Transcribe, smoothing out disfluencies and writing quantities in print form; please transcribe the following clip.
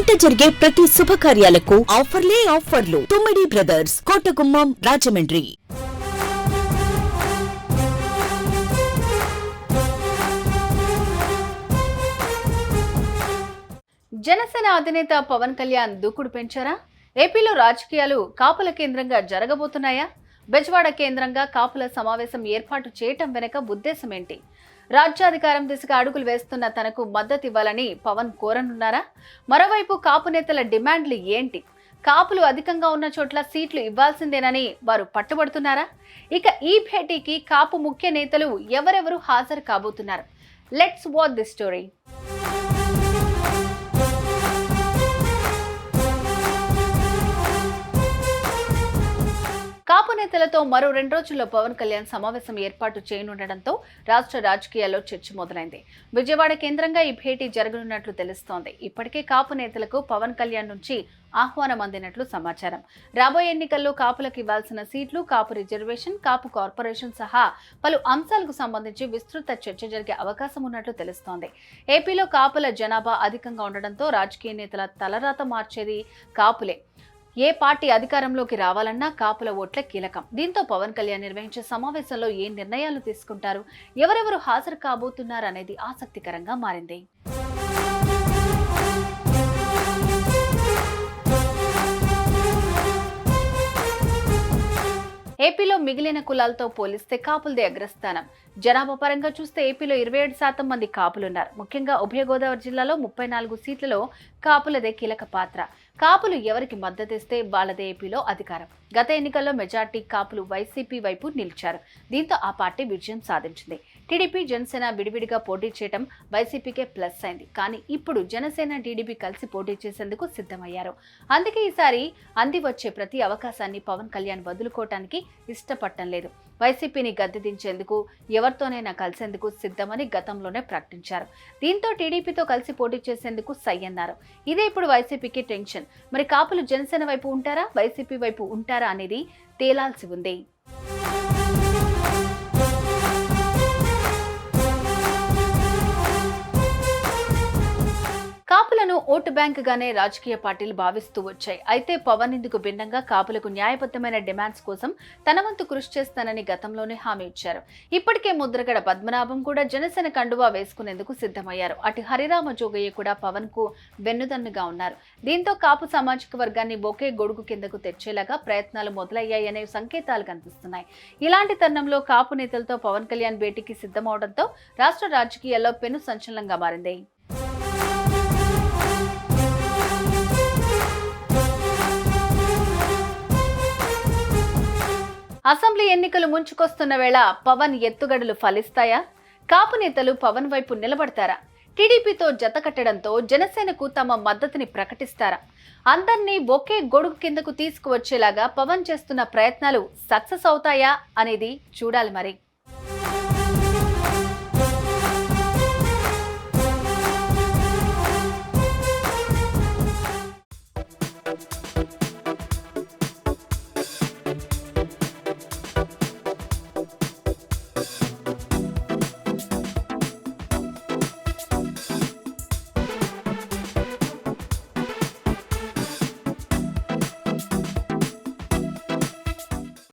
ఇంట జరిగే ప్రతి శుభకార్యాలకు ఆఫర్లు. తుమ్మిడి బ్రదర్స్, కోటగుమ్మం, రాజమండ్రి. జనసేన అధినేత పవన్ కళ్యాణ్ దూకుడు పెంచారా? ఏపీలో రాజకీయాలు కాపుల కేంద్రంగా జరగబోతున్నాయా? బెజవాడ కేంద్రంగా కాపుల సమావేశం ఏర్పాటు చేయటం వెనుక ఉద్దేశం ఏంటి? రాజ్యాధికారం దిశగా అడుగులు వేస్తున్న తనకు మద్దతు ఇవ్వాలని పవన్ కోరనున్నారా? మరోవైపు కాపు నేతల డిమాండ్లు ఏంటి? కాపులు అధికంగా ఉన్న చోట్ల సీట్లు ఇవ్వాల్సిందేనని వారు పట్టుబడుతున్నారా? ఇక ఈ భేటీకి కాపు ముఖ్య నేతలు ఎవరెవరు హాజరు కాబోతున్నారు? Let's watch the story. Kapu నేతలతో మరో 2 రోజుల్లో పవన్ కళ్యాణ్ సమావేశం ఏర్పాటు చేయనుండటంతో రాష్ట్ర రాజకీయాల్లో చర్చ మొదలైంది. విజయవాడ కేంద్రంగా ఈ భేటీ జరగనున్నట్లు తెలుస్తోంది. ఇప్పటికే కాపు నేతలకు పవన్ కళ్యాణ్ నుంచి ఆహ్వానం అందినట్లు సమాచారం. రాబోయే ఎన్నికల్లో కాపులకు ఇవ్వాల్సిన సీట్లు, కాపు రిజర్వేషన్, కాపు కార్పొరేషన్ సహా పలు అంశాలకు సంబంధించి విస్తృత చర్చ జరిగే అవకాశం ఉన్నట్లు తెలుస్తోంది. ఏపీలో కాపుల జనాభా అధికంగా ఉండడంతో రాజకీయ నేతల తలరాత మార్చేది కాపులే. ఏ పార్టీ అధికారంలోకి రావాలన్నా కాపుల ఓట్లే కీలకం. దీంతో పవన్ కళ్యాణ్ నిర్వహించే సమావేశంలో ఏ నిర్ణయాలు తీసుకుంటారు, ఎవరెవరు హాజరు కాబోతున్నారు అనేది ఆసక్తికరంగా మారింది. ఏపీలో మిగిలిన కులాలతో పోలిస్తే కాపులదే అగ్రస్థానం. జనాభా పరంగా చూస్తే ఏపీలో 27% మంది కాపులున్నారు. ముఖ్యంగా ఉభయ గోదావరి జిల్లాలో 34 సీట్లలో కాపులదే కీలక పాత్ర. కాపులు ఎవరికి మద్దతిస్తే వాళ్లదే ఏపీలో అధికారం. గత ఎన్నికల్లో మెజార్టీ కాపులు వైసీపీ వైపు నిలిచారు. దీంతో ఆ పార్టీ విజయం సాధించింది. టీడీపీ, జనసేన విడివిడిగా పోటీ చేయడం వైసీపీకే ప్లస్ అయింది. కానీ ఇప్పుడు జనసేన, టీడీపీ కలిసి పోటీ చేసేందుకు సిద్ధమయ్యారు. అందుకే ఈసారి అంది వచ్చే ప్రతి అవకాశాన్ని పవన్ కళ్యాణ్ వదులుకోవటానికి ఇష్టపడటం లేదు. వైసీపీని గద్దెదించేందుకు ఎవరితోనైనా కలిసేందుకు సిద్ధమని గతంలోనే ప్రకటించారు. దీంతో టీడీపీతో కలిసి పోటీ చేసేందుకు సై అన్నారు. ఇదే ఇప్పుడు వైసీపీకి టెన్షన్. మరి కాపులు జనసేన వైపు ఉంటారా, వైసీపీ వైపు ఉంటారా అనేది తేలాల్సి ఉంది. కాపులను ఓటు బ్యాంక్ గానే రాజకీయ పార్టీలు భావిస్తూ వచ్చాయి. అయితే పవన్ ఇందుకు భిన్నంగా కాపులకు న్యాయబద్ధమైన డిమాండ్స్ కోసం తన వంతు కృషి చేస్తానని గతంలోనే హామీ ఇచ్చారు. ఇప్పటికే ముద్రగడ పద్మనాభం కూడా జనసేన కండువా వేసుకునేందుకు సిద్ధమయ్యారు. అటు హరిరామ జోగయ్య కూడా పవన్ కు వెన్నుదన్నుగా ఉన్నారు. దీంతో కాపు సామాజిక వర్గాన్ని ఒకే గొడుగు కిందకు తెచ్చేలాగా ప్రయత్నాలు మొదలయ్యాయనే సంకేతాలు కనిపిస్తున్నాయి. ఇలాంటి తరుణంలో కాపు నేతలతో పవన్ కళ్యాణ్ భేటీకి సిద్ధమవడంతో రాష్ట్ర రాజకీయాల్లో పెను సంచలనంగా మారింది. అసెంబ్లీ ఎన్నికలు ముంచుకొస్తున్న వేళ పవన్ ఎత్తుగడలు ఫలిస్తాయా? కాపు నేతలు పవన్ వైపు నిలబడతారా? టీడీపీతో జతకట్టడంతో జనసేనకు తమ మద్దతుని ప్రకటిస్తారా? అందర్నీ ఒకే గొడుగు కిందకు తీసుకువచ్చేలాగా పవన్ చేస్తున్న ప్రయత్నాలు సక్సెస్ అవుతాయా అనేది చూడాలి మరి.